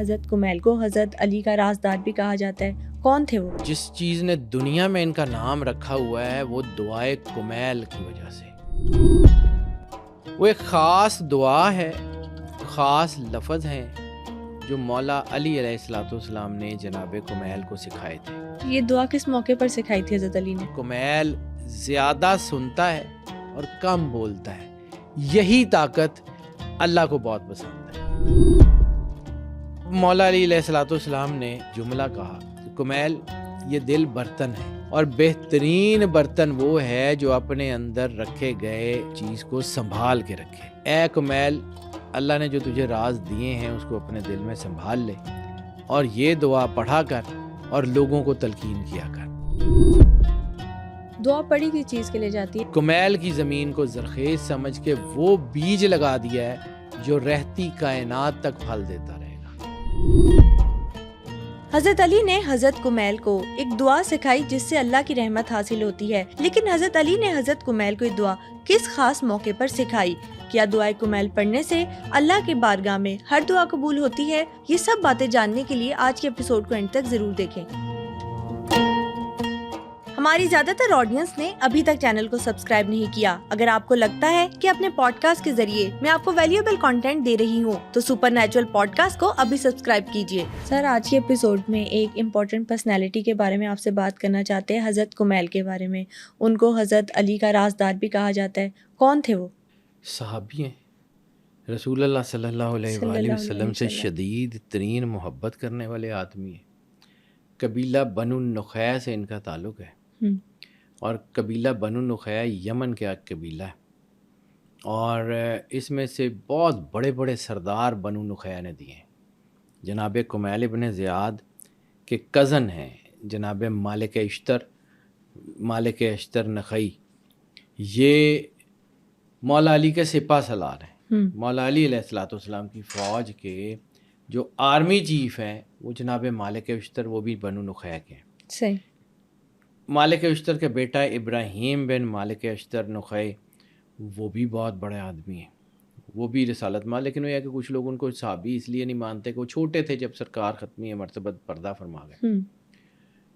حضرت کمیل کو حضرت علی کا رازدار بھی کہا جاتا ہے، کون تھے وہ؟ جس چیز نے دنیا میں ان کا نام رکھا ہوا ہے وہ دعائے کمیل کی وجہ سے۔ وہ ایک خاص دعا ہے، خاص لفظ ہیں جو مولا علی علیہ السلام نے جناب کمیل کو سکھائے تھے۔ یہ دعا کس موقع پر سکھائی تھی حضرت علی نے؟ کمیل زیادہ سنتا ہے اور کم بولتا ہے، یہی طاقت اللہ کو بہت پسند ہے۔ مولا علی علیہ السلام نے جملہ کہا، کمیل یہ دل برتن ہے اور بہترین برتن وہ ہے جو اپنے اندر رکھے گئے چیز کو سنبھال کے رکھے۔ اے کمیل، اللہ نے جو تجھے راز دیے ہیں اس کو اپنے دل میں سنبھال لے اور یہ دعا پڑھا کر اور لوگوں کو تلقین کیا کر۔ دعا پڑھی کس چیز کے لیے جاتی ہے؟ کمیل کی زمین کو زرخیز سمجھ کے وہ بیج لگا دیا ہے جو رہتی کائنات تک پھل دیتا رہے گا۔ حضرت علی نے حضرت کمیل کو ایک دعا سکھائی جس سے اللہ کی رحمت حاصل ہوتی ہے، لیکن حضرت علی نے حضرت کمیل کو یہ دعا کس خاص موقع پر سکھائی؟ کیا دعائے کمیل پڑھنے سے اللہ کی بارگاہ میں ہر دعا قبول ہوتی ہے؟ یہ سب باتیں جاننے کے لیے آج کے ایپیسوڈ کو اینڈ تک ضرور دیکھیں۔ ہماری زیادہ تر آڈینس نے ابھی تک چینل کو سبسکرائب نہیں کیا۔ اگر آپ کو لگتا ہے کہ اپنے پوڈ کاسٹ کے ذریعے میں آپ کو ویلیوبل کنٹینٹ دے رہی ہوں تو سپر نیچرل پوڈ کاسٹ کو ابھی سبسکرائب کیجیے۔ سر، آج کے ایپیسوڈ میں ایک امپورٹنٹ پرسنالٹی کے بارے میں آپ سے بات کرنا چاہتے ہیں، حضرت کمیل کے بارے میں۔ ان کو حضرت علی کا رازدار بھی کہا جاتا ہے، کون تھے وہ؟ صحابی ہیں، رسول اللہ صلی اللہ علیہ وآلہ وسلم سے شدید ترین محبت کرنے والے آدمی ہیں۔ قبیلہ بنو النخیع سے ان کا تعلق ہے، اور قبیلہ بنو النخیع یمن کا قبیلہ ہے، اور اس میں سے بہت بڑے بڑے سردار بنو النخیع نے دیے ہیں۔ جناب کمیل ابن زیاد کے کزن ہیں جناب مالک اشتر نخعی، یہ مولا علی کے سپہ سالار ہیں۔ مولا علی علیہ السلام کی فوج کے جو آرمی چیف ہیں وہ جناب مالک اشتر، وہ بھی بنو نخیع کے ہیں۔ صحیح۔ مالک اشتر کے بیٹا ابراہیم بن مالک اشتر نخعی، وہ بھی بہت بڑے آدمی ہیں، وہ بھی رسالت ماں، لیکن وہ یہ کہ کچھ لوگ ان کو صحابی اس لیے نہیں مانتے کہ وہ چھوٹے تھے جب سرکار ختمی مرتبت پردہ فرما گئے۔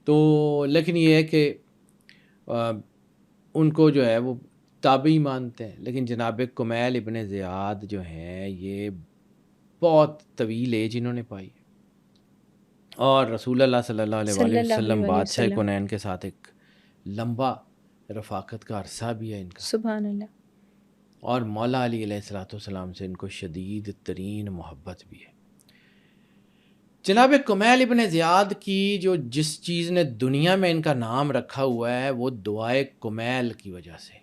تو لیکن یہ ہے کہ ان کو جو ہے وہ تابعی مانتے ہیں، لیکن جناب کمیل ابن زیاد جو ہیں یہ بہت طویل ایج انہوں نے پائی، اور رسول اللہ صلی اللہ علیہ وآلہ وسلم بادشاہ کونین کے ساتھ ایک لمبا رفاقت کا عرصہ بھی ہے ان کا، سبحان اللہ۔ اور مولا علی علیہ السلام سے ان کو شدید ترین محبت بھی ہے۔ جناب کمیل ابن زیاد کی جس چیز نے دنیا میں ان کا نام رکھا ہوا ہے وہ دعائے کمیل کی وجہ سے۔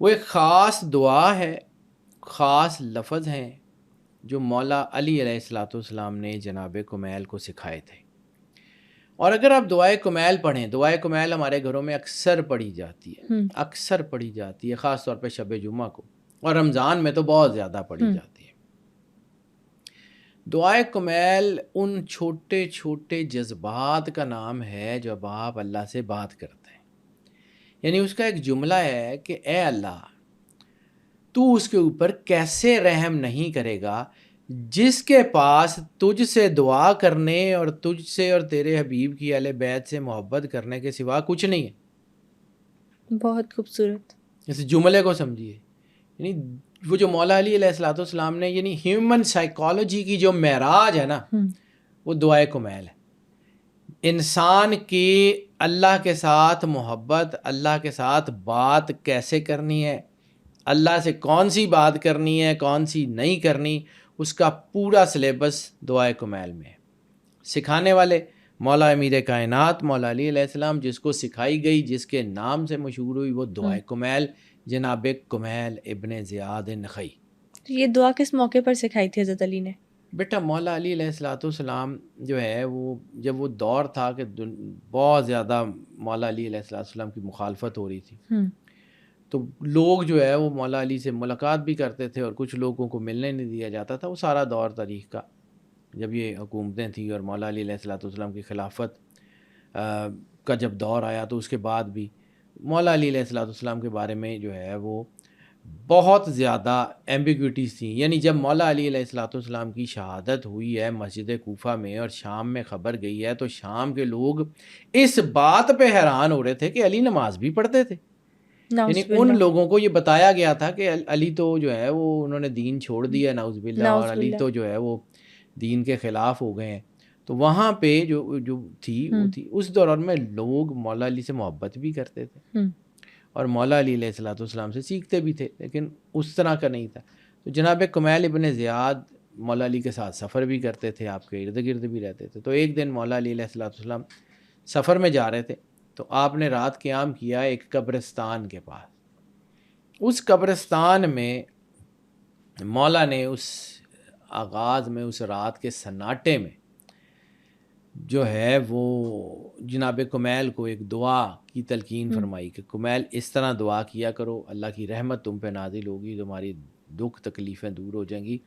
وہ ایک خاص دعا ہے، خاص لفظ ہیں جو مولا علی علیہ السلام نے جناب کمیل کو سکھائے تھے۔ اور اگر آپ دعائے کمیل پڑھیں، دعائے کمیل ہمارے گھروں میں اکثر پڑھی جاتی ہے، خاص طور پہ شب جمعہ کو، اور رمضان میں تو بہت زیادہ پڑھی جاتی ہے۔ دعائے کمیل ان چھوٹے چھوٹے جذبات کا نام ہے جب آپ اللہ سے بات کرتے ہیں، یعنی اس کا ایک جملہ ہے کہ اے اللہ، تو اس کے اوپر کیسے رحم نہیں کرے گا جس کے پاس تجھ سے دعا کرنے اور تجھ سے اور تیرے حبیب کی اہل بیت سے محبت کرنے کے سوا کچھ نہیں ہے۔ بہت خوبصورت۔ اس جملے کو سمجھیے، یعنی وہ جو مولا علی علیہ السلام نے، یعنی ہیومن سائیکالوجی کی جو معراج ہے نا، وہ دعائے کمیل ہے۔ انسان کی اللہ کے ساتھ محبت، اللہ کے ساتھ بات کیسے کرنی ہے، اللہ سے کون سی بات کرنی ہے، کون سی نہیں کرنی، اس کا پورا سلیبس دعائے کمیل میں ہے۔ سکھانے والے مولا امیر کائنات مولا علی علیہ السلام، جس کو سکھائی گئی، جس کے نام سے مشہور ہوئی، وہ دعائے کمیل، جناب کمیل ابن زیاد نخعی۔ یہ دعا کس موقع پر سکھائی تھی حضرت علی نے؟ بیٹا مولا علی علیہ السلام جو ہے وہ جب وہ دور تھا کہ بہت زیادہ مولا علی علیہ السلام کی مخالفت ہو رہی تھی، تو لوگ جو ہے وہ مولا علی سے ملاقات بھی کرتے تھے اور کچھ لوگوں کو ملنے نہیں دیا جاتا تھا۔ وہ سارا دور تاریخ کا، جب یہ حکومتیں تھیں اور مولا علی علیہ السلام کی خلافت کا جب دور آیا تو اس کے بعد بھی مولا علی علیہ السلام کے بارے میں جو ہے وہ بہت زیادہ ایمبیگوٹیز تھیں. یعنی جب مولا علی علیہ الصلوۃ والسلام کی شہادت ہوئی ہے مسجد کوفہ میں اور شام میں خبر گئی ہے، تو شام کے لوگ اس بات پہ حیران ہو رہے تھے کہ علی نماز بھی پڑھتے تھے. یعنی ان لوگوں کو یہ بتایا گیا تھا کہ علی تو جو ہے وہ انہوں نے دین چھوڑ دیا نعوذ باللہ، اور علی تو جو ہے وہ دین کے خلاف ہو گئے ہیں. تو وہاں پہ جو تھی وہ تھی اس دوران میں لوگ مولا علی سے محبت بھی کرتے تھے اور مولا علی علیہ الصلوۃ والسلام سے سیکھتے بھی تھے، لیکن اس طرح کا نہیں تھا. تو جناب کمیل ابن زیاد مولا علی کے ساتھ سفر بھی کرتے تھے، آپ کے ارد گرد بھی رہتے تھے. تو ایک دن مولا علی علیہ الصلوۃ والسلام سفر میں جا رہے تھے، تو آپ نے رات قیام کیا ایک قبرستان کے پاس. اس قبرستان میں مولا نے اس آغاز میں اس رات کے سناٹے میں جو ہے وہ جناب کمیل کو ایک دعا کی تلقین فرمائی کہ کمیل اس طرح دعا کیا کرو، اللہ کی رحمت تم پہ نازل ہوگی، تمہاری دکھ تکلیفیں دور ہو جائیں گی،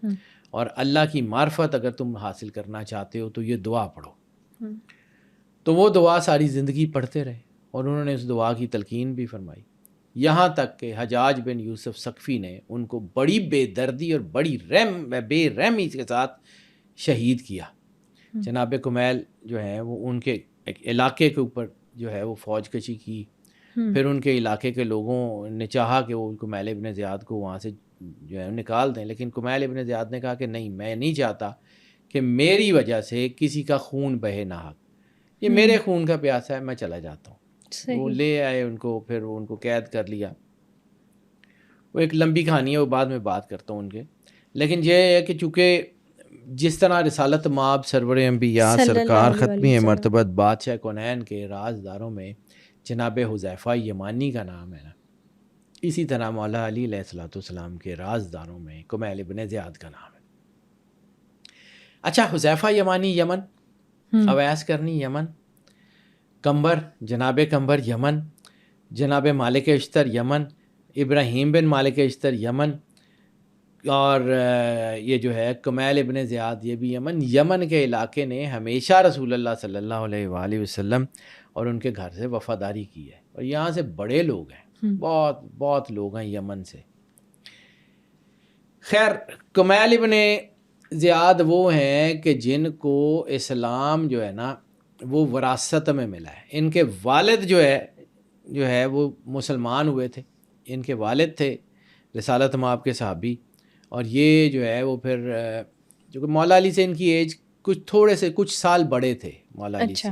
اور اللہ کی معرفت اگر تم حاصل کرنا چاہتے ہو تو یہ دعا پڑھو. تو وہ دعا ساری زندگی پڑھتے رہے اور انہوں نے اس دعا کی تلقین بھی فرمائی، یہاں تک کہ حجاج بن یوسف ثقفی نے ان کو بڑی بے دردی اور بڑی بے رحمی کے ساتھ شہید کیا. جناب کمیل جو ہے وہ ان کے ایک علاقے کے اوپر جو ہے وہ فوج کشی کی، پھر ان کے علاقے کے لوگوں نے چاہا کہ وہ کمیل ابن زیاد کو وہاں سے جو ہے نکال دیں، لیکن کمیل ابن زیاد نے کہا کہ نہیں، میں نہیں چاہتا کہ میری وجہ سے کسی کا خون بہے ناحق، یہ میرے خون کا پیاسا ہے، میں چلا جاتا ہوں. وہ لے آئے ان کو، پھر وہ ان کو قید کر لیا. وہ ایک لمبی کہانی ہے، وہ بعد میں بات کرتا ہوں ان کے. لیکن یہ ہے کہ چونکہ جس طرح رسالت مآب سرور انبیاء سرکار ختمی مرتبت بادشاہ کونین کے رازداروں میں جناب حذیفہ یمانی کا نام ہے نا، اسی طرح مولا علی علیہ الصلوۃ والسلام کے رازداروں میں کمیل ابن زیاد کا نام ہے. اچھا، حذیفہ یمانی یمن، اویس کرنی یمن، کمبر جناب کمبر یمن، جناب مالک اشتر یمن، ابراہیم بن مالک اشتر یمن، اور یہ جو ہے کمیل ابن زیاد یہ بھی یمن. یمن کے علاقے نے ہمیشہ رسول اللہ صلی اللہ علیہ وآلہ وسلم اور ان کے گھر سے وفاداری کی ہے، اور یہاں سے بڑے لوگ ہیں، بہت بہت لوگ ہیں یمن سے. خیر، کمیل ابن زیاد وہ ہیں کہ جن کو اسلام جو ہے نا وہ وراثت میں ملا ہے. ان کے والد جو ہے وہ مسلمان ہوئے تھے، ان کے والد تھے رسالت مآب کے صحابی، اور یہ جو ہے وہ پھر جو کہ مولا علی سے ان کی ایج کچھ سال بڑے تھے مولا علی سے.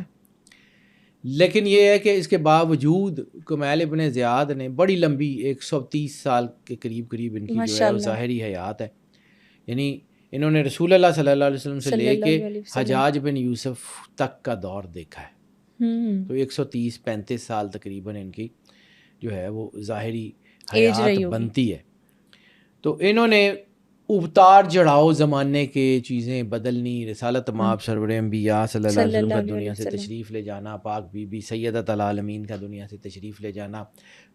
لیکن یہ ہے کہ اس کے باوجود کمیل ابن زیاد نے بڑی لمبی 130 سال کے قریب ان کی جو ہے وہ ظاہری حیات ہے. یعنی انہوں نے رسول اللہ صلی اللہ علیہ وسلم سے لے کے حجاج بن یوسف تک کا دور دیکھا ہے. تو 130-35 سال تقریباً ان کی جو ہے وہ ظاہری حیات بنتی ہے. تو انہوں نے اتار چڑھاؤ زمانے کے چیزیں بدلنی، رسالت مآب سرور انبیاء صلی اللہ علیہ وسلم کا دنیا سے تشریف لے جانا، پاک بی بی سیدۃ العالمین کا دنیا سے تشریف لے جانا،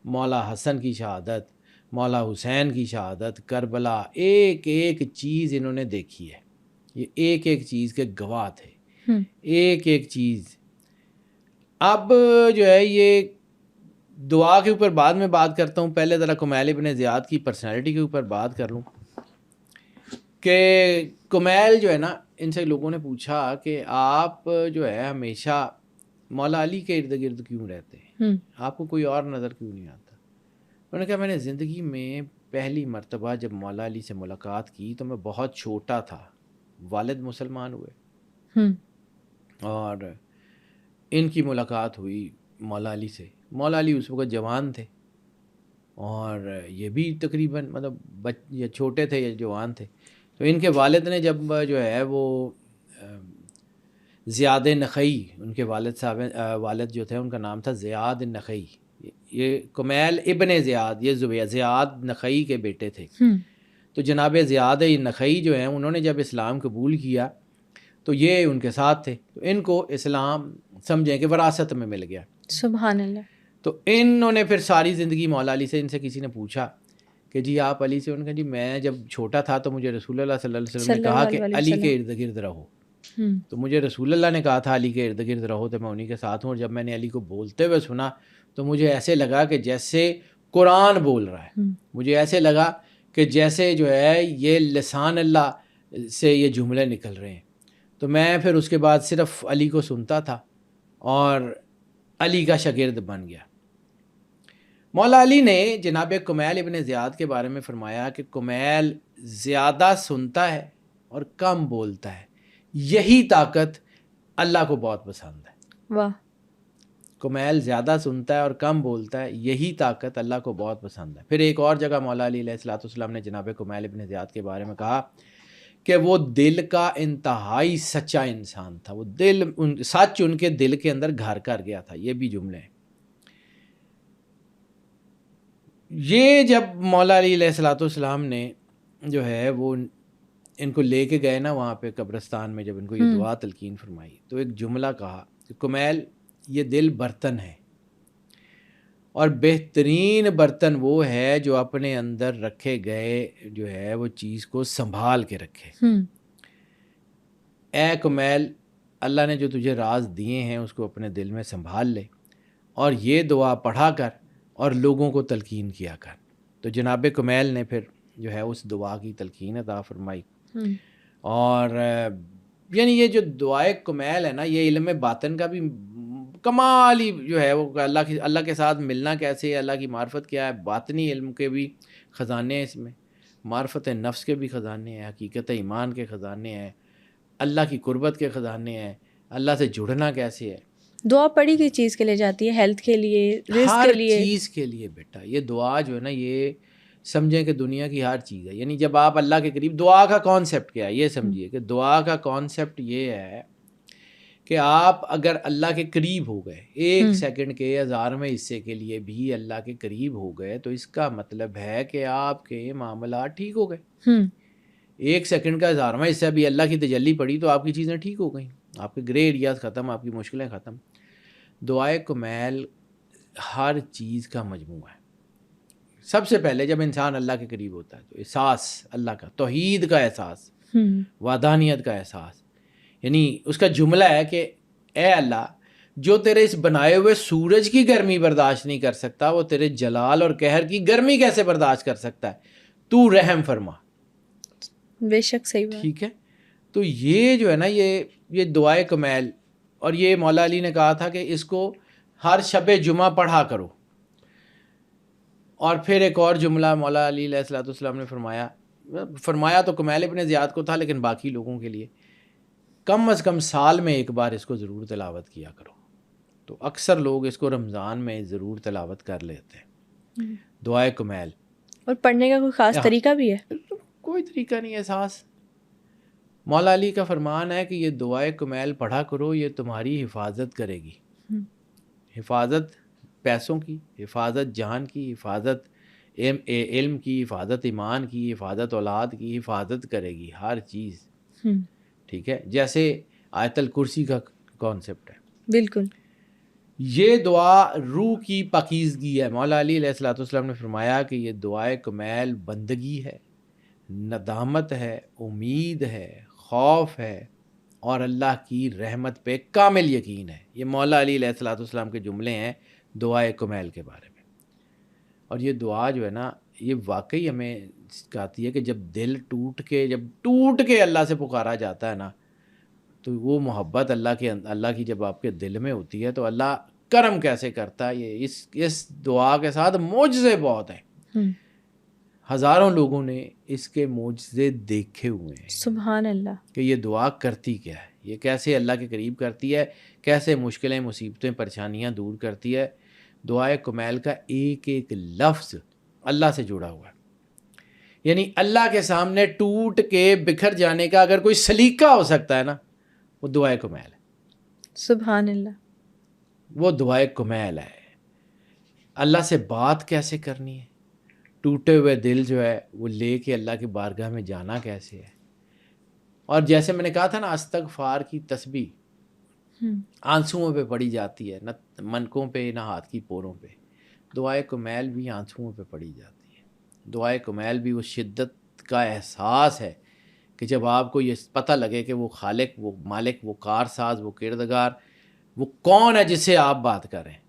مولا حسن کی شہادت، مولا حسین کی شہادت، کربلا، ایک ایک چیز انہوں نے دیکھی ہے. یہ ایک ایک چیز کے گواہ تھے، ایک ایک چیز. اب جو ہے یہ دعا کے اوپر بعد میں بات کرتا ہوں، پہلے ذرا کمیل ابن زیاد کی پرسنالٹی کے اوپر بات کر لوں کہ کمیل جو ہے نا، ان سے لوگوں نے پوچھا کہ آپ جو ہے ہمیشہ مولا علی کے ارد گرد کیوں رہتے ہیں، آپ کو کوئی اور نظر کیوں نہیں آتا؟ انہوں نے کہا میں نے زندگی میں پہلی مرتبہ جب مولا علی سے ملاقات کی تو میں بہت چھوٹا تھا، والد مسلمان ہوئے اور ان کی ملاقات ہوئی مولا علی سے. مولا علی اس وقت جوان تھے اور یہ بھی تقریباً مطلب یا چھوٹے تھے یا جوان تھے. تو ان کے والد نے جب جو ہے وہ زیاد نخعی، ان کے والد جو تھے ان کا نام تھا زیاد نخعی، یہ کمیل ابن زیاد یہ زیاد نخعی کے بیٹے تھے. تو جناب زیاد نخعی جو ہیں انہوں نے جب اسلام قبول کیا تو یہ ان کے ساتھ تھے، تو ان کو اسلام سمجھیں کہ وراثت میں مل گیا. سبحان اللہ. تو انہوں نے پھر ساری زندگی مولا علی سے، ان سے کسی نے پوچھا کہ جی آپ علی سے، انہوں نے کہا جی میں جب چھوٹا تھا تو مجھے رسول اللہ صلی اللہ علیہ وسلم نے کہا کہ علی کے ارد گرد رہو، تو مجھے رسول اللہ نے کہا تھا علی کے ارد گرد رہو، تو میں انہی کے ساتھ ہوں. اور جب میں نے علی کو بولتے ہوئے سنا تو مجھے ایسے لگا کہ جیسے قرآن بول رہا ہے. مجھے ایسے لگا کہ جیسے جو ہے یہ لسان اللہ سے یہ جملے نکل رہے ہیں. تو میں پھر اس کے بعد صرف علی کو سنتا تھا اور علی کا شاگرد بن گیا. مولا علی نے جناب کمیل ابن زیاد کے بارے میں فرمایا کہ کمیل زیادہ سنتا ہے اور کم بولتا ہے، یہی طاقت اللہ کو بہت پسند ہے. واہ. کمیل زیادہ سنتا ہے اور کم بولتا ہے، یہی طاقت اللہ کو بہت پسند ہے. پھر ایک اور جگہ مولا علی علیہ الصلوۃ والسلام نے جناب کمیل ابن زیاد کے بارے میں کہا کہ وہ دل کا انتہائی سچا انسان تھا. وہ سچ ان کے دل کے اندر گھر کر گیا تھا. یہ بھی جملے ہیں. یہ جب مولا علی علیہ الصلوۃ والسلام نے جو ہے وہ ان کو لے کے گئے نا وہاں پہ قبرستان میں، جب ان کو یہ دعا تلقین فرمائی تو ایک جملہ کہا کہ کمیل یہ دل برتن ہے اور بہترین برتن وہ ہے جو اپنے اندر رکھے گئے جو ہے وہ چیز کو سنبھال کے رکھے. اے کمیل اللہ نے جو تجھے راز دیے ہیں اس کو اپنے دل میں سنبھال لے اور یہ دعا پڑھا کر اور لوگوں کو تلقین کیا کر. تو جناب کمیل نے پھر جو ہے اس دعا کی تلقین عطا فرمائی. اور یعنی یہ جو دعائے کمیل ہے نا، یہ علم باطن کا بھی کمال ہی جو ہے وہ اللہ کے ساتھ ملنا کیسے ہے، اللہ کی معرفت کیا ہے، باطنی علم کے بھی خزانے ہیں اس میں، معرفت نفس کے بھی خزانے ہیں، حقیقت ایمان کے خزانے ہیں، اللہ کی قربت کے خزانے ہیں، اللہ سے جڑنا کیسے ہے. دعا پڑھی کس چیز کے لیے جاتی ہے؟ ہیلتھ کے لیے، رزق کے لیے، ہر چیز کے لیے بیٹا. یہ دعا جو ہے نا یہ سمجھیں کہ دنیا کی ہر چیز ہے. یعنی جب آپ اللہ کے قریب، دعا کا کانسیپٹ کیا ہے یہ سمجھیے کہ دعا کا کانسیپٹ یہ ہے کہ آپ اگر اللہ کے قریب ہو گئے، ایک سیکنڈ کے 1000ویں حصے کے لیے بھی اللہ کے قریب ہو گئے تو اس کا مطلب ہے کہ آپ کے معاملات ٹھیک ہو گئے. ایک سیکنڈ کا 1000واں حصہ بھی اللہ کی تجلی پڑی تو آپ کی چیزیں ٹھیک ہو گئیں، آپ کے گرے ایریاز ختم، آپ کی مشکلیں ختم. دعائے کمیل ہر چیز کا مجموعہ ہے. سب سے پہلے جب انسان اللہ کے قریب ہوتا ہے تو احساس اللہ کا، توحید کا احساس، وحدانیت کا احساس. یعنی اس کا جملہ ہے کہ اے اللہ جو تیرے اس بنائے ہوئے سورج کی گرمی برداشت نہیں کر سکتا وہ تیرے جلال اور قہر کی گرمی کیسے برداشت کر سکتا ہے، تو رحم فرما. بے شک صحیح بات. ٹھیک ہے. تو یہ جو ہے نا یہ دعائے کمیل، اور یہ مولا علی نے کہا تھا کہ اس کو ہر شب جمعہ پڑھا کرو. اور پھر ایک اور جملہ مولا علی علیہ الصلوۃ والسلام نے فرمایا تو کمیل ابن زیاد کو تھا لیکن باقی لوگوں کے لیے، کم از کم سال میں ایک بار اس کو ضرور تلاوت کیا کرو. تو اکثر لوگ اس کو رمضان میں ضرور تلاوت کر لیتے ہیں دعائے کمیل. اور پڑھنے کا کوئی خاص طریقہ بھی ہے؟ کوئی طریقہ نہیں. احساس مولا علی کا فرمان ہے کہ یہ دعائے کمیل پڑھا کرو، یہ تمہاری حفاظت کرے گی. حفاظت پیسوں کی، حفاظت جان کی، حفاظت علم کی، حفاظت ایمان کی، حفاظت اولاد کی، حفاظت کرے گی ہر چیز. ٹھیک ہے. جیسے آیت الکرسی کا کانسیپٹ ہے. بالکل. یہ دعا روح کی پاکیزگی ہے. مولا علی علیہ الصلوۃ والسلام نے فرمایا کہ یہ دعائے کمیل بندگی ہے، ندامت ہے، امید ہے، خوف ہے اور اللہ کی رحمت پہ کامل یقین ہے. یہ مولا علی علیہ الصلوۃ والسلام کے جملے ہیں دعائے کمیل کے بارے میں. اور یہ دعا جو ہے نا یہ واقعی ہمیں کہتی ہے کہ جب دل ٹوٹ کے اللہ سے پکارا جاتا ہے نا تو وہ محبت اللہ کی جب آپ کے دل میں ہوتی ہے تو اللہ کرم کیسے کرتا ہے. یہ اس دعا کے ساتھ معجزے بہت ہیں. ہزاروں لوگوں نے اس کے معجزے دیکھے ہوئے ہیں. سبحان اللہ. کہ یہ دعا کرتی کیا ہے، یہ کیسے اللہ کے قریب کرتی ہے، کیسے مشکلیں، مصیبتیں، پریشانیاں دور کرتی ہے. دعائے کمیل کا ایک ایک لفظ اللہ سے جڑا ہوا ہے. یعنی اللہ کے سامنے ٹوٹ کے بکھر جانے کا اگر کوئی سلیقہ ہو سکتا ہے نا وہ دعائے کمیل ہے. سبحان اللہ. وہ دعائے کمیل ہے. اللہ سے بات کیسے کرنی ہے، ٹوٹے ہوئے دل جو ہے وہ لے کے اللہ کی بارگاہ میں جانا کیسے ہے. اور جیسے میں نے کہا تھا نا استغفار کی تسبیح آنسوؤں پہ پڑی جاتی ہے، نہ منکوں پہ نہ ہاتھ کی پوروں پہ. دعائے کمیل بھی آنسوؤں پہ پڑی جاتی ہے. دعائے کمیل بھی وہ شدت کا احساس ہے کہ جب آپ کو یہ پتہ لگے کہ وہ خالق، وہ مالک، وہ کارساز، وہ کردگار، وہ کون ہے جس سے آپ بات کر رہے ہیں.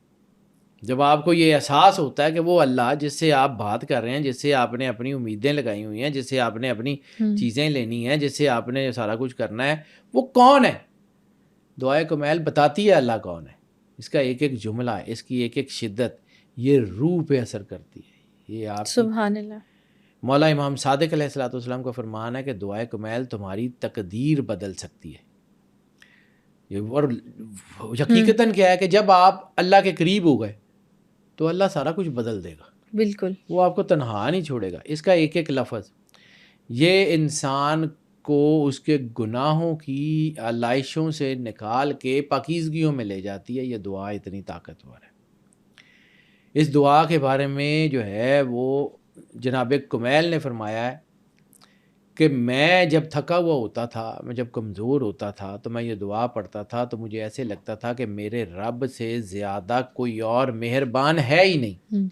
جب آپ کو یہ احساس ہوتا ہے کہ وہ اللہ جس سے آپ بات کر رہے ہیں، جس سے آپ نے اپنی امیدیں لگائی ہوئی ہیں، جس سے آپ نے اپنی چیزیں لینی ہیں، جس سے آپ نے سارا کچھ کرنا ہے، وہ کون ہے؟ دعائے کمیل بتاتی ہے اللہ کون ہے. اس کا ایک ایک جملہ، اس کی ایک ایک شدت یہ روح پہ اثر کرتی ہے. یہ آپ کی سبحان اللہ. مولا امام صادق علیہ الصلوۃ والسلام کا فرمان ہے کہ دعائے کمیل تمہاری تقدیر بدل سکتی ہے. اور حقیقتاً کیا ہے کہ جب آپ اللہ کے قریب ہو گئے تو اللہ سارا کچھ بدل دے گا. بالکل. وہ آپ کو تنہا نہیں چھوڑے گا. اس کا ایک ایک لفظ یہ انسان کو اس کے گناہوں کی علائشوں سے نکال کے پاکیزگیوں میں لے جاتی ہے. یہ دعا اتنی طاقتور ہے. اس دعا کے بارے میں جو ہے وہ جناب کمیل نے فرمایا ہے کہ میں جب تھکا ہوا ہوتا تھا، میں جب کمزور ہوتا تھا تو میں یہ دعا پڑھتا تھا تو مجھے ایسے لگتا تھا کہ میرے رب سے زیادہ کوئی اور مہربان ہے ہی نہیں.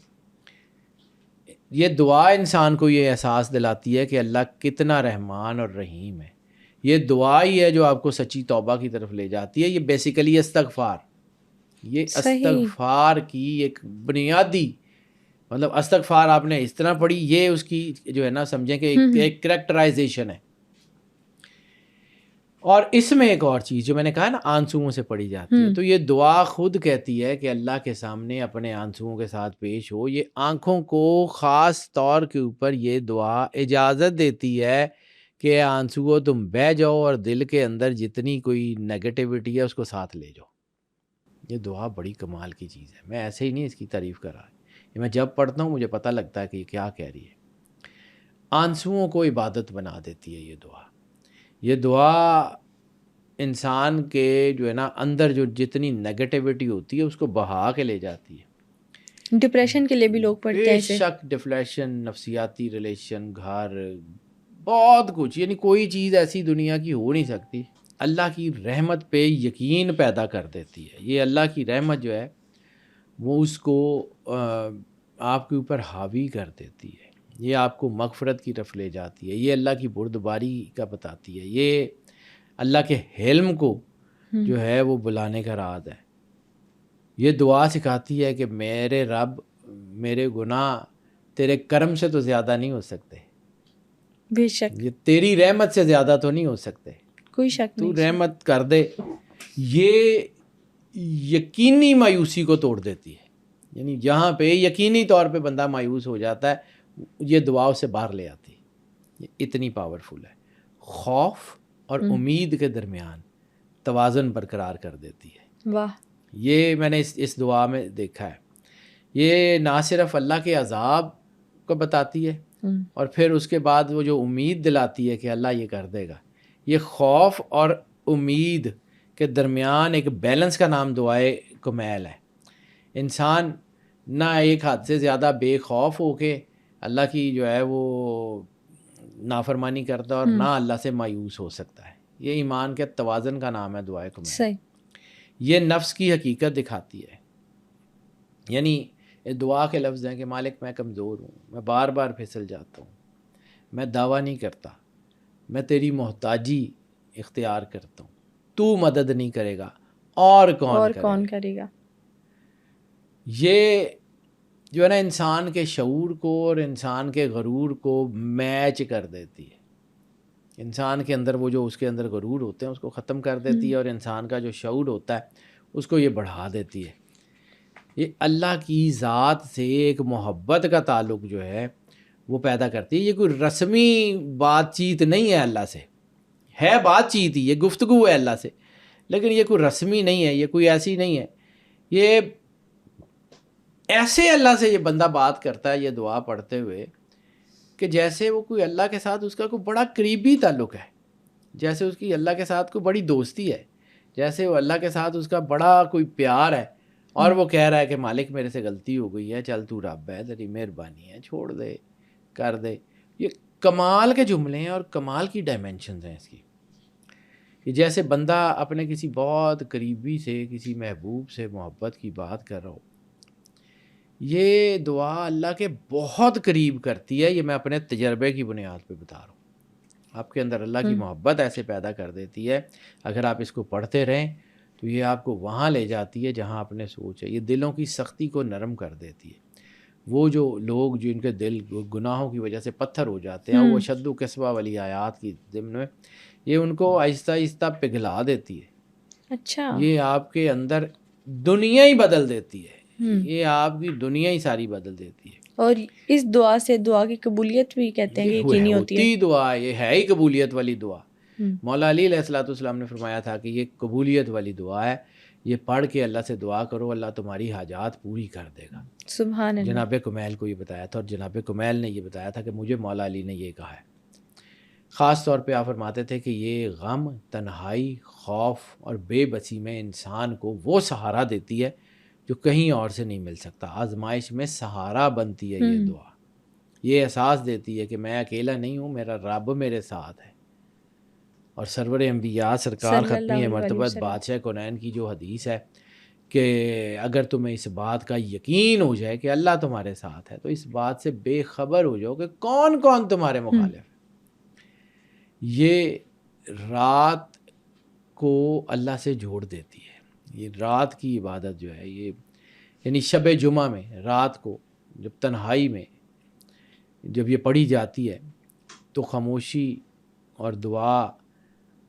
یہ دعا انسان کو یہ احساس دلاتی ہے کہ اللہ کتنا رحمان اور رحیم ہے. یہ دعا ہی ہے جو آپ کو سچی توبہ کی طرف لے جاتی ہے. یہ بیسیکلی استغفار، یہ استغفار کی ایک بنیادی مطلب استغفار آپ نے اس طرح پڑھی، یہ اس کی جو ہے نا سمجھیں کہ ایک کریکٹرائزیشن ہے. اور اس میں ایک اور چیز جو میں نے کہا نا آنسوؤں سے پڑھی جاتی ہے، تو یہ دعا خود کہتی ہے کہ اللہ کے سامنے اپنے آنسوؤں کے ساتھ پیش ہو. یہ آنکھوں کو خاص طور کے اوپر یہ دعا اجازت دیتی ہے کہ آنسوؤں تم بہہ جاؤ اور دل کے اندر جتنی کوئی نیگیٹیوٹی ہے اس کو ساتھ لے جاؤ. یہ دعا بڑی کمال کی چیز ہے. میں ایسے ہی نہیں اس کی تعریف کر رہا، یہ میں جب پڑھتا ہوں مجھے پتہ لگتا ہے کہ یہ کیا کہہ رہی ہے. آنسوؤں کو عبادت بنا دیتی ہے یہ دعا. یہ دعا انسان کے جو ہے نا اندر جو جتنی نیگیٹیوٹی ہوتی ہے اس کو بہا کے لے جاتی ہے. ڈپریشن کے لیے بھی لوگ پڑھتے ہیں بے شک، ڈپریشن، نفسیاتی ریلیشن، گھر، بہت کچھ، یعنی کوئی چیز ایسی دنیا کی ہو نہیں سکتی. اللہ کی رحمت پہ یقین پیدا کر دیتی ہے. یہ اللہ کی رحمت جو ہے وہ اس کو آپ کے اوپر حاوی کر دیتی ہے. یہ آپ کو مغفرت کی طرف لے جاتی ہے. یہ اللہ کی بردباری کا بتاتی ہے. یہ اللہ کے حلم کو جو ہے وہ بلانے کا راز ہے. یہ دعا سکھاتی ہے کہ میرے رب، میرے گناہ تیرے کرم سے تو زیادہ نہیں ہو سکتے. بے شک. یہ تیری رحمت سے زیادہ تو نہیں ہو سکتے. کوئی شک نہیں. تو رحمت کر دے. یہ یقینی مایوسی کو توڑ دیتی ہے. یعنی جہاں پہ یقینی طور پہ بندہ مایوس ہو جاتا ہے یہ دعا اسے باہر لے آتی ہے. یہ اتنی پاورفل ہے. خوف اور امید کے درمیان توازن برقرار کر دیتی ہے. واہ. یہ میں نے اس دعا میں دیکھا ہے. یہ نہ صرف اللہ کے عذاب کو بتاتی ہے اور پھر اس کے بعد وہ جو امید دلاتی ہے کہ اللہ یہ کر دے گا. یہ خوف اور امید کے درمیان ایک بیلنس کا نام دعائے کمیل ہے. انسان نہ ایک حد سے زیادہ بے خوف ہو کے اللہ کی جو ہے وہ نافرمانی کرتا اور نہ اللہ سے مایوس ہو سکتا ہے. یہ ایمان کے توازن کا نام ہے دعائے کمیل. یہ نفس کی حقیقت دکھاتی ہے. یعنی دعا کے لفظ ہیں کہ مالک میں کمزور ہوں، میں بار بار پھسل جاتا ہوں، میں دعویٰ نہیں کرتا، میں تیری محتاجی اختیار کرتا ہوں، تو مدد نہیں کرے گا اور کون کرے گا. یہ جو ہے نا انسان کے شعور کو اور انسان کے غرور کو میچ کر دیتی ہے. انسان کے اندر وہ جو اس کے اندر غرور ہوتے ہیں اس کو ختم کر دیتی ہے اور انسان کا جو شعور ہوتا ہے اس کو یہ بڑھا دیتی ہے. یہ اللہ کی ذات سے ایک محبت کا تعلق جو ہے وہ پیدا کرتی ہے. یہ کوئی رسمی بات چیت نہیں ہے اللہ سے، ہے بات چیت ہی، یہ گفتگو ہے اللہ سے، لیکن یہ کوئی رسمی نہیں ہے، یہ کوئی ایسی نہیں ہے. یہ ایسے اللہ سے یہ بندہ بات کرتا ہے یہ دعا پڑھتے ہوئے کہ جیسے وہ کوئی اللہ کے ساتھ اس کا کوئی بڑا قریبی تعلق ہے، جیسے اس کی اللہ کے ساتھ کوئی بڑی دوستی ہے، جیسے وہ اللہ کے ساتھ اس کا بڑا کوئی پیار ہے اور وہ کہہ رہا ہے کہ مالک میرے سے غلطی ہو گئی ہے، چل تو رب ہے، تیری مہربانی ہے، چھوڑ دے، کر دے. یہ کمال کے جملے ہیں اور کمال کی ڈائمینشنز ہیں اس کی. کہ جیسے بندہ اپنے کسی بہت قریبی سے، کسی محبوب سے محبت کی بات کر رہا ہو. یہ دعا اللہ کے بہت قریب کرتی ہے. یہ میں اپنے تجربے کی بنیاد پہ بتا رہا ہوں. آپ کے اندر اللہ کی محبت ایسے پیدا کر دیتی ہے. اگر آپ اس کو پڑھتے رہیں تو یہ آپ کو وہاں لے جاتی ہے جہاں آپ نے سوچ ہے. یہ دلوں کی سختی کو نرم کر دیتی ہے. وہ جو لوگ جو ان کے دل گناہوں کی وجہ سے پتھر ہو جاتے ہیں، وہ شد و قصبہ والی آیات کی ضمن میں یہ ان کو آہستہ آہستہ پگھلا دیتی ہے. اچھا، یہ آپ کے اندر دنیا ہی بدل دیتی ہے، یہ آپ کی دنیا ہی ساری بدل دیتی ہے. اور اس دعا سے دعا کی قبولیت بھی کہتے ہیں کہ یقینی ہوتی ہے. دعا یہ ہے ہی قبولیت والی دعا. مولا علی علیہ الصلوۃ والسلام نے فرمایا تھا کہ یہ قبولیت والی دعا ہے، یہ پڑھ کے اللہ سے دعا کرو، اللہ تمہاری حاجات پوری کر دے گا. سبحان اللہ. جناب کمیل کو یہ بتایا تھا، اور جناب کمیل نے یہ بتایا تھا کہ مجھے مولا علی نے یہ کہا ہے. خاص طور پہ آپ فرماتے تھے کہ یہ غم، تنہائی، خوف اور بے بسی میں انسان کو وہ سہارا دیتی ہے جو کہیں اور سے نہیں مل سکتا. آزمائش میں سہارا بنتی ہے یہ دعا. یہ احساس دیتی ہے کہ میں اکیلا نہیں ہوں، میرا رب میرے ساتھ ہے. اور سرور انبیاء سرکار ختمی مرتبت بادشاہ کونین کی جو حدیث ہے کہ اگر تمہیں اس بات کا یقین ہو جائے کہ اللہ تمہارے ساتھ ہے تو اس بات سے بے خبر ہو جاؤ کہ کون کون تمہارے مخالف ہے. یہ رات کو اللہ سے جوڑ دیتی ہے. یہ رات کی عبادت جو ہے، یہ یعنی شب جمعہ میں رات کو جب تنہائی میں جب یہ پڑھی جاتی ہے تو خاموشی اور دعا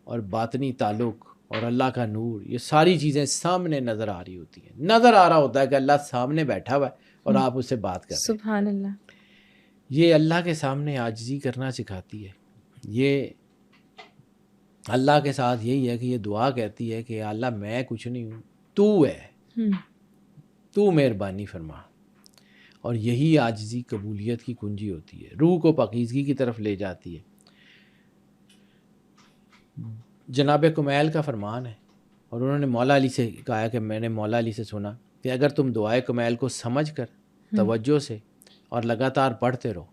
اور باطنی تعلق اور اللہ کا نور، یہ ساری چیزیں سامنے نظر آ رہی ہوتی ہیں. نظر آ رہا ہوتا ہے کہ اللہ سامنے بیٹھا ہوا ہے اور آپ اس سے بات کر رہے ہیں. سبحان اللہ. یہ اللہ کے سامنے عاجزی کرنا سکھاتی ہے. یہ اللہ کے ساتھ یہی ہے کہ یہ دعا کہتی ہے کہ اللہ میں کچھ نہیں ہوں، تو ہے، تو مہربانی فرما. اور یہی عاجزی قبولیت کی کنجی ہوتی ہے، روح کو پاکیزگی کی طرف لے جاتی ہے. جناب کمیل کا فرمان ہے، اور انہوں نے مولا علی سے کہا کہ میں نے مولا علی سے سنا کہ اگر تم دعائے کمیل کو سمجھ کر توجہ سے اور لگاتار پڑھتے رہو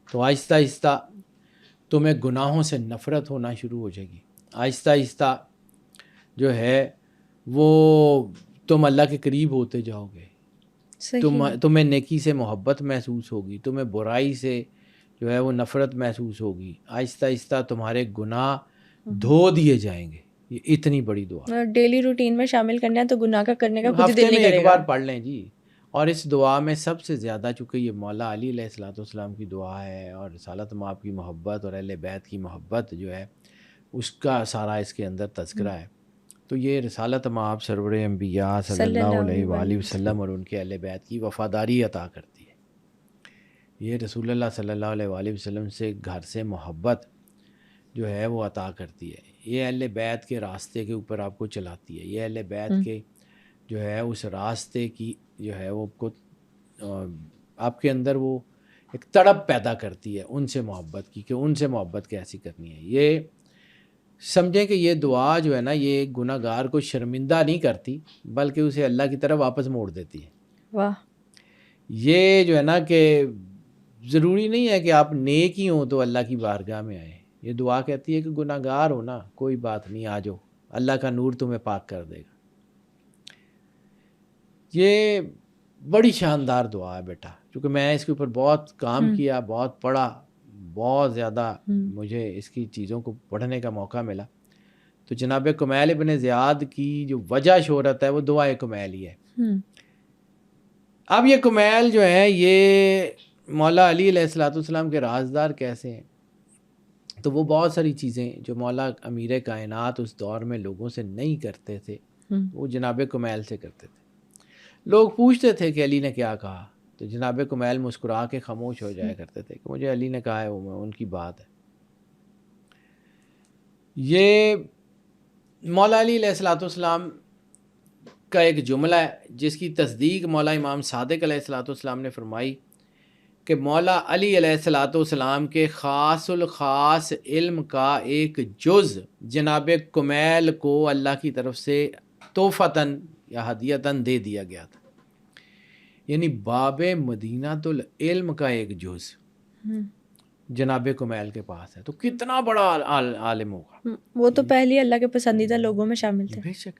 تو آہستہ آہستہ تمہیں گناہوں سے نفرت ہونا شروع ہو جائے گی. آہستہ آہستہ جو ہے وہ تم اللہ کے قریب ہوتے جاؤ گے. تمہیں نیکی سے محبت محسوس ہوگی، تمہیں برائی سے جو ہے وہ نفرت محسوس ہوگی. آہستہ آہستہ تمہارے گناہ دھو دیے جائیں گے. یہ اتنی بڑی دعا ڈیلی روٹین میں شامل کرنا ہے تو گناہ کا کرنے کا کچھ ہفتے دل نہیں میں کرے ایک گا. بار پڑھ لیں جی. اور اس دعا میں سب سے زیادہ چونکہ یہ مولا علی علیہ الصلوۃ والسلام کی دعا ہے اور رسالت مآب کی محبت اور اہل بیت کی محبت جو ہے اس کا سارا اس کے اندر تذکرہ ہے. تو یہ رسالت مآب سرور انبیاء صلی اللہ علیہ وآلہ وسلم اور ان کے اہل بیت کی وفاداری عطا کرتی ہے. یہ رسول اللہ صلی اللہ علیہ وآلہ وسلم سے گھر سے محبت جو ہے وہ عطا کرتی ہے. یہ اہل بیت کے راستے کے اوپر آپ کو چلاتی ہے. یہ اہل بیت کے جو ہے اس راستے کی جو ہے وہ کو آپ کے اندر وہ ایک تڑپ پیدا کرتی ہے ان سے محبت کی کہ ان سے محبت کیسی کرنی ہے. یہ سمجھیں کہ یہ دعا جو ہے نا یہ گناہ گار کو شرمندہ نہیں کرتی بلکہ اسے اللہ کی طرف واپس موڑ دیتی ہے. واہ. یہ جو ہے نا کہ ضروری نہیں ہے کہ آپ نیک ہی ہوں تو اللہ کی بارگاہ میں آئیں. یہ دعا کہتی ہے کہ گناہ گار ہو نا کوئی بات نہیں، آ جاؤ، اللہ کا نور تمہیں پاک کر دے گا. یہ بڑی شاندار دعا ہے بیٹا، کیونکہ میں اس کے اوپر بہت کام کیا، بہت پڑھا، بہت زیادہ مجھے اس کی چیزوں کو پڑھنے کا موقع ملا. تو جناب کمیل ابن زیاد کی جو وجہ شہرت ہے وہ دعائے کمیل ہی ہے. اب یہ کمیل جو ہے یہ مولا علی علیہ الصلوۃ والسلام کے رازدار کیسے ہیں؟ تو وہ بہت ساری چیزیں جو مولا امیر کائنات اس دور میں لوگوں سے نہیں کرتے تھے وہ جناب کمیل سے کرتے تھے. لوگ پوچھتے تھے کہ علی نے کیا کہا تو جناب کمیل مسکرا کے خاموش ہو جایا کرتے تھے کہ مجھے علی نے کہا ہے وہ ان کی بات ہے. یہ مولا علی علیہ الصلوۃ والسلام کا ایک جملہ ہے جس کی تصدیق مولا امام صادق علیہ الصلوۃ والسلام نے فرمائی کہ مولا علی علیہ الصلوۃ والسلام کے خاص الخاص علم کا ایک جز جناب کمیل کو اللہ کی طرف سے تحفتاً یا ہدیتاً دے دیا گیا تھا. یعنی باب مدینۃ العلم کا ایک جز جناب کمیل کے پاس ہے تو کتنا بڑا عالم ہوگا. وہ تو پہلے اللہ کے پسندیدہ لوگوں میں شامل تھے. بے شک.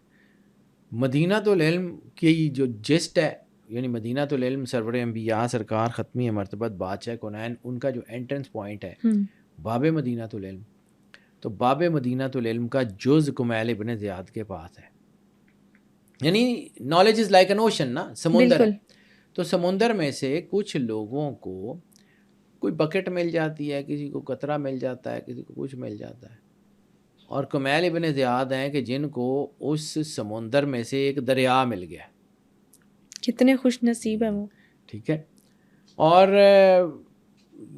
مدینۃ العلم کی جو جسٹ ہے یعنی مدینۃ العلم سرور انبیاء سرکار ختمی مرتبت بادشاہ کونین ان کا جو انٹرنس پوائنٹ ہے باب مدینۃ العلم، تو باب مدینۃ العلم کا جز کمیل ابن زیاد کے پاس ہے. یعنی knowledge is like an ocean نا، سمندر ہے. بالکل. تو سمندر میں سے کچھ لوگوں کو کوئی بکٹ مل جاتی ہے، کسی کو قطرہ مل جاتا ہے، کسی کو کچھ مل جاتا ہے. اور کمیل ابن زیاد ہیں کہ جن کو اس سمندر میں سے ایک دریا مل گیا. کتنے خوش نصیب ہیں وہ. ٹھیک ہے. اور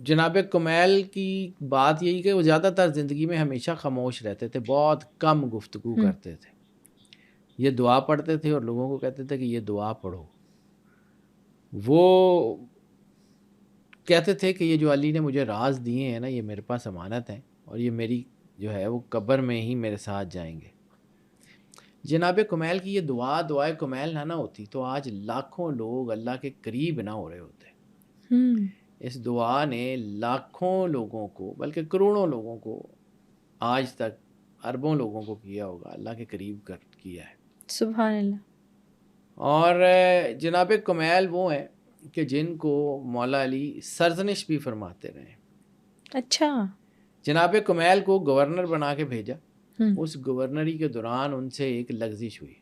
جناب کمیل کی بات یہی کہ وہ زیادہ تر زندگی میں ہمیشہ خاموش رہتے تھے، بہت کم گفتگو کرتے تھے. یہ دعا پڑھتے تھے اور لوگوں کو کہتے تھے کہ یہ دعا پڑھو. وہ کہتے تھے کہ یہ جو علی نے مجھے راز دیے ہیں نا، یہ میرے پاس امانت ہیں، اور یہ میری جو ہے وہ قبر میں ہی میرے ساتھ جائیں گے. جناب کمیل کی یہ دعائے کمیل نہ ہوتی تو آج لاکھوں لوگ اللہ کے قریب نہ ہو رہے ہوتے. اس دعا نے لاکھوں لوگوں کو، بلکہ کروڑوں لوگوں کو، آج تک اربوں لوگوں کو کیا ہوگا، اللہ کے قریب کیا ہے. سبحان اللہ. اور جناب کمیل وہ ہیں کہ جن کو مولا علی سرزنش بھی فرماتے رہے. اچھا. جناب کمیل کو گورنر بنا کے بھیجا. اس گورنری کے دوران ان سے ایک لغزش ہوئی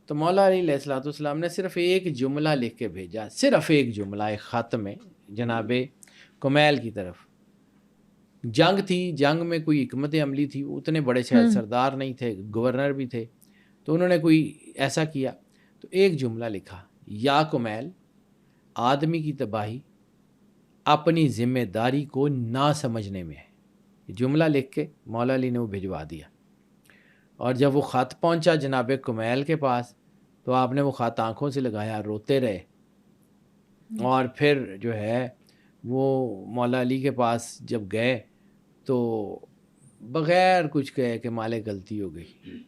تو مولا علی علیہ الصلوۃ والسلام نے صرف ایک جملہ لکھ کے بھیجا، صرف ایک جملہ، ایک خط میں جناب کمیل کی طرف. جنگ تھی، جنگ میں کوئی حکمت عملی تھی، اتنے بڑے شاید سردار نہیں تھے، گورنر بھی تھے، تو انہوں نے کوئی ایسا کیا تو ایک جملہ لکھا، یا کمیل، آدمی کی تباہی اپنی ذمہ داری کو نہ سمجھنے میں ہے. یہ جملہ لکھ کے مولا علی نے وہ بھجوا دیا. اور جب وہ خط پہنچا جناب کمیل کے پاس تو آپ نے وہ خط آنکھوں سے لگایا، روتے رہے، اور پھر جو ہے وہ مولا علی کے پاس جب گئے تو بغیر کچھ کہے کہ مالے غلطی ہو گئی،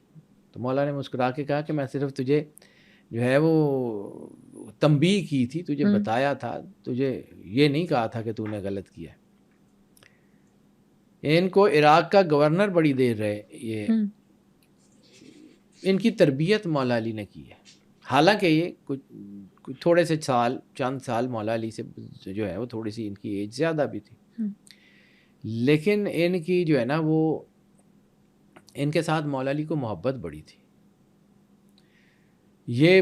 تو مولا نے مسکرا کے کہا کہ میں صرف تجھے جو ہے وہ تنبیہ کی تھی، تجھے بتایا تھا، تجھے یہ نہیں کہا تھا کہ تو نے غلط کیا. ان کو عراق کا گورنر بڑی دیر رہے. یہ ان کی تربیت مولا علی نے کی ہے. حالانکہ یہ کچھ تھوڑے سے سال، چند سال مولا علی سے جو ہے وہ تھوڑی سی ان کی ایج زیادہ بھی تھی، لیکن ان کی جو ہے نا وہ ان کے ساتھ مولا علی کو محبت بڑی تھی. یہ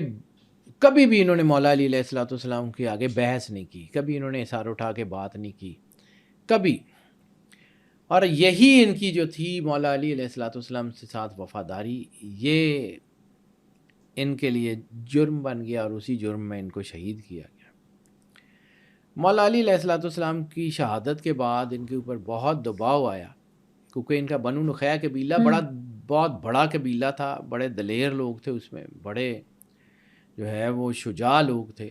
کبھی بھی انہوں نے مولا علی علیہ الصلوۃ والسلام کے آگے بحث نہیں کی، کبھی انہوں نے سر اٹھا کے بات نہیں کی، کبھی. اور یہی ان کی جو تھی مولا علی علیہ الصلوۃ والسلام کے ساتھ وفاداری، یہ ان کے لیے جرم بن گیا، اور اسی جرم میں ان کو شہید کیا گیا. مولا علی علیہ الصلوۃ والسلام کی شہادت کے بعد ان کے اوپر بہت دباؤ آیا، کیونکہ ان کا بنو نخیع قبیلہ بہت بڑا قبیلہ تھا، بڑے دلیر لوگ تھے اس میں، بڑے جو ہے وہ شجاع لوگ تھے.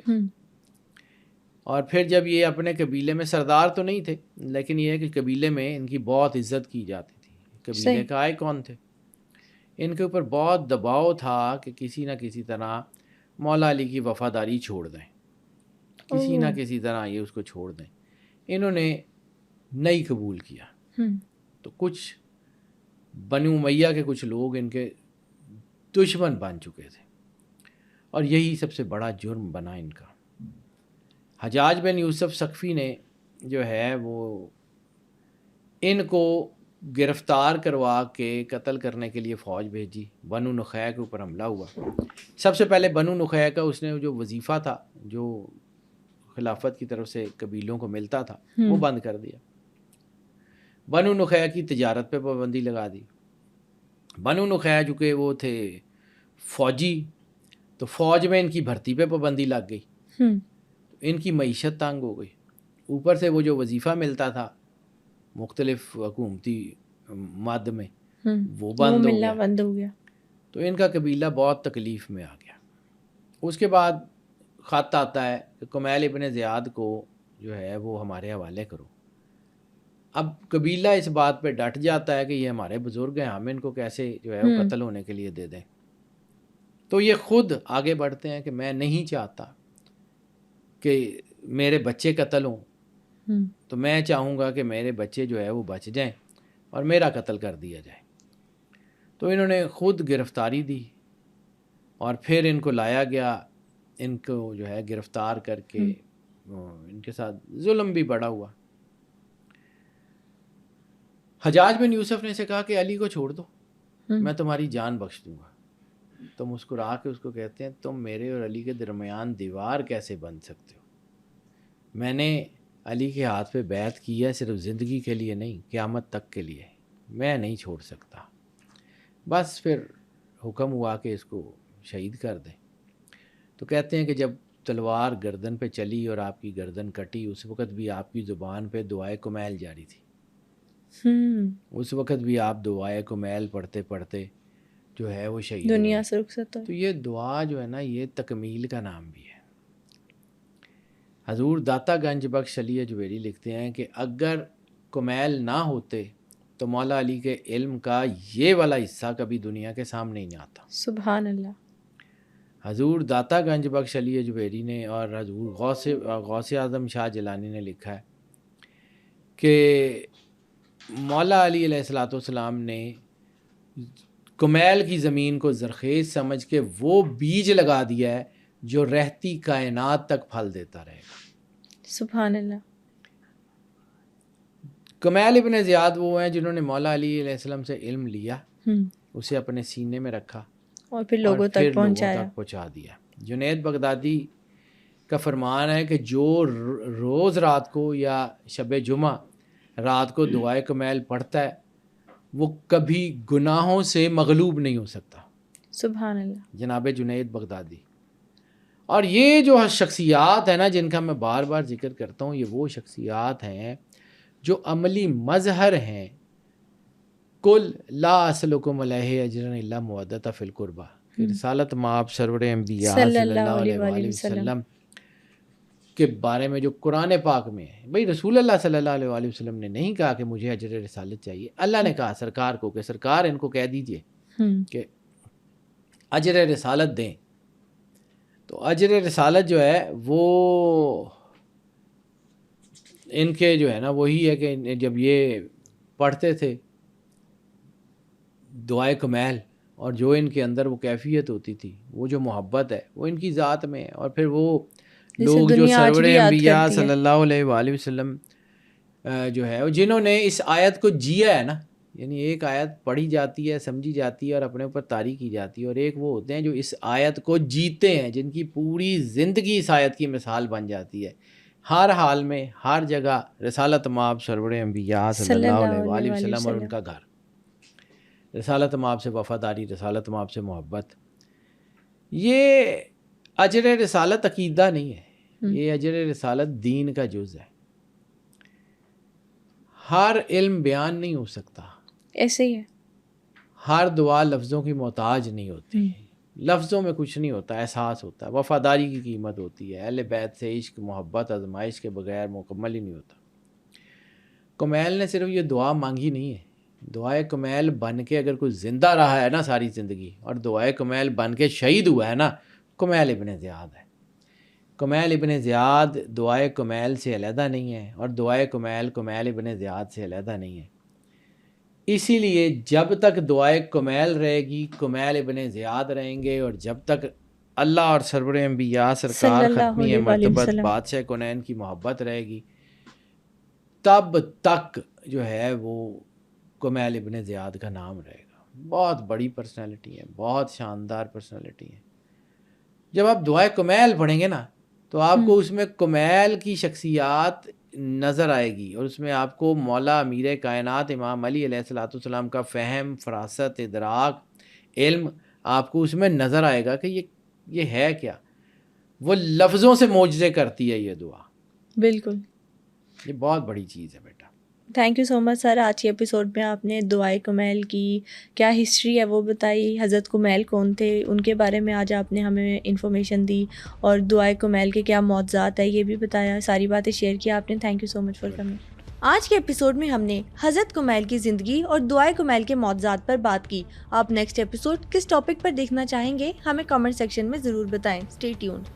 اور پھر جب یہ اپنے قبیلے میں سردار تو نہیں تھے، لیکن یہ ہے کہ قبیلے میں ان کی بہت عزت کی جاتی تھی، قبیلے کا آئیکن تھے. ان کے اوپر بہت دباؤ تھا کہ کسی نہ کسی طرح مولا علی کی وفاداری چھوڑ دیں، کسی نہ کسی طرح یہ اس کو چھوڑ دیں. انہوں نے نہیں قبول کیا. تو کچھ بنو امیہ کے کچھ لوگ ان کے دشمن بن چکے تھے، اور یہی سب سے بڑا جرم بنا ان کا. حجاج بن یوسف ثقفی نے جو ہے وہ ان کو گرفتار کروا کے قتل کرنے کے لیے فوج بھیجی. بنو نخیع کے اوپر حملہ ہوا. سب سے پہلے بنو نخیع کا اس نے جو وظیفہ تھا، جو خلافت کی طرف سے قبیلوں کو ملتا تھا، وہ بند کر دیا. بنو نخیع کی تجارت پہ پابندی لگا دی. بنو نخیع چونکہ وہ تھے فوجی، تو فوج میں ان کی بھرتی پہ پابندی لگ گئی، ان کی معیشت تنگ ہو گئی. اوپر سے وہ جو وظیفہ ملتا تھا مختلف حکومتی مد میں، وہ بند ہو گیا. تو ان کا قبیلہ بہت تکلیف میں آ گیا. اس کے بعد خط آتا ہے کہ کمیل ابن زیاد کو جو ہے وہ ہمارے حوالے کرو. اب قبیلہ اس بات پہ ڈٹ جاتا ہے کہ یہ ہمارے بزرگ ہیں، ہم ان کو کیسے جو ہے وہ قتل ہونے کے لیے دے دیں. تو یہ خود آگے بڑھتے ہیں کہ میں نہیں چاہتا کہ میرے بچے قتل ہوں، تو میں چاہوں گا کہ میرے بچے جو ہے وہ بچ جائیں اور میرا قتل کر دیا جائے. تو انہوں نے خود گرفتاری دی، اور پھر ان کو لایا گیا، ان کو جو ہے گرفتار کر کے ان کے ساتھ ظلم بھی بڑا ہوا. حجاج بن یوسف نے سے کہا کہ علی کو چھوڑ دو، میں تمہاری جان بخش دوں گا. تو مسکرا کے اس کو کہتے ہیں تم میرے اور علی کے درمیان دیوار کیسے بن سکتے ہو؟ میں نے علی کے ہاتھ پہ بیعت کی ہے صرف زندگی کے لیے نہیں، قیامت تک کے لیے، میں نہیں چھوڑ سکتا۔ بس پھر حکم ہوا کہ اس کو شہید کر دیں۔ تو کہتے ہیں کہ جب تلوار گردن پہ چلی اور آپ کی گردن کٹی، اس وقت بھی آپ کی زبان پہ دعائے کمیل جاری تھی۔ اس وقت بھی آپ دعائے کمیل پڑھتے پڑھتے جو ہے وہ شہید دنیا سے رخصت ہو۔ تو یہ دعا جو ہے نا، یہ تکمیل کا نام بھی ہے۔ حضور داتا گنج بخش علی اجویری لکھتے ہیں کہ اگر کمیل نہ ہوتے تو مولا علی کے علم کا یہ والا حصہ کبھی دنیا کے سامنے ہی نہیں آتا۔ سبحان اللہ۔ حضور داتا گنج بخش علی اجویری نے اور حضور غوث اعظم شاہ جیلانی نے لکھا ہے کہ مولا علی علیہ الصلوۃ والسلام نے کمیل کی زمین کو زرخیز سمجھ کے وہ بیج لگا دیا ہے جو رہتی کائنات تک پھل دیتا رہے گا۔ سبحان اللہ۔ کمیل ابن زیاد وہ ہیں جنہوں نے مولا علی علیہ السلام سے علم لیا، اسے اپنے سینے میں رکھا اور پھر لوگوں تک پہنچا دیا۔ جنید بغدادی کا فرمان ہے کہ جو روز رات کو یا شب جمعہ رات کو دعائے کمیل پڑھتا ہے وہ کبھی گناہوں سے مغلوب نہیں ہو سکتا۔ سبحان اللہ۔ جناب جنید بغدادی۔ اور یہ جو شخصیات ہیں نا جن کا میں بار بار ذکر کرتا ہوں، یہ وہ شخصیات ہیں جو عملی مظہر ہیں کل لا اسلکم علیہ اجرا الا مودۃ فی القربہ، رسالت مآب سرور انبیاء صلی اللہ علیہ وآلہ وسلم کے بارے میں جو قرآن پاک میں ہے۔ بھئی رسول اللہ صلی اللہ علیہ وآلہ وسلم نے نہیں کہا کہ مجھے اجر رسالت چاہیے، اللہ نے کہا سرکار کو کہ سرکار ان کو کہہ دیجئے کہ اجر رسالت دیں۔ تو اجر رسالت جو ہے وہ ان کے جو ہے نا وہی ہے کہ جب یہ پڑھتے تھے دعائے کمیل اور جو ان کے اندر وہ کیفیت ہوتی تھی، وہ جو محبت ہے وہ ان کی ذات میں ہے۔ اور پھر وہ لوگ جو سرور انبیاء صلی اللہ علیہ وآلہ وسلم جو ہے جنہوں نے اس آیت کو جیا ہے نا، یعنی ایک آیت پڑھی جاتی ہے، سمجھی جاتی ہے اور اپنے اوپر طاری کی جاتی ہے، اور ایک وہ ہوتے ہیں جو اس آیت کو جیتے ہیں، جن کی پوری زندگی اس آیت کی مثال بن جاتی ہے۔ ہر حال میں، ہر جگہ رسالت مآب سرور انبیاء صلی اللہ علیہ وآلہ وسلم اور ان کا گھر، رسالت مآب سے وفاداری، رسالت مآب سے محبت۔ یہ اجر رسالت عقیدہ نہیں ہے، یہ اجر رسالت دین کا جز ہے۔ ہر علم بیان نہیں ہو سکتا، ایسے ہی ہے۔ ہر دعا لفظوں کی محتاج نہیں ہوتی، لفظوں میں کچھ نہیں ہوتا، احساس ہوتا ہے، وفاداری کی قیمت ہوتی ہے۔ اہل بیت سے عشق، محبت، آزمائش کے بغیر مکمل ہی نہیں ہوتا۔ کمیل نے صرف یہ دعا مانگی نہیں ہے، دعائے کمیل بن کے اگر کوئی زندہ رہا ہے نا ساری زندگی، اور دعائے کمیل بن کے شہید ہوا ہے نا، کمیل ابن زیاد ہے۔ کمیل ابن زیاد دعائے کمیل سے علیحدہ نہیں ہے، اور دعائے کمیل کمیل ابن زیاد سے علیحدہ نہیں ہے۔ اسی لیے جب تک دعائے کمیل رہے گی کمیل ابن زیاد رہیں گے، اور جب تک اللہ اور سرور انبیاء سرکار ختمی مرتبت بادشاہ کونین کی محبت رہے گی، تب تک جو ہے وہ کمیل ابن زیاد کا نام رہے گا۔ بہت بڑی پرسنالٹی ہے، بہت شاندار پرسنالٹی ہے۔ جب آپ دعائے کمیل پڑھیں گے نا تو آپ کو اس میں کمیل کی شخصیات نظر آئے گی، اور اس میں آپ کو مولا امیر کائنات امام علی علیہ الصلوۃ والسلام کا فہم، فراست، ادراک، علم آپ کو اس میں نظر آئے گا کہ یہ ہے کیا۔ وہ لفظوں سے معجزے کرتی ہے یہ دعا۔ بالکل، یہ بہت بڑی چیز ہے بیٹا۔ تھینک یو سو مچ سر۔ آج کے ایپیسوڈ میں آپ نے دعائے کمیل کی کیا ہسٹری ہے وہ بتائی، حضرت کمیل کون تھے ان کے بارے میں آج آپ نے ہمیں انفارمیشن دی، اور دعائے کمیل کے کیا معجزات ہے یہ بھی بتایا، ساری باتیں شیئر کی آپ نے۔ Thank you so much for coming. آج کے ایپیسوڈ میں ہم نے حضرت کمیل کی زندگی اور دعائے کمیل کے معجزات پر بات کی۔ آپ نیکسٹ ایپیسوڈ کس ٹاپک پر دیکھنا چاہیں گے ہمیں کمنٹ سیکشن میں ضرور بتائیں۔ Stay tuned.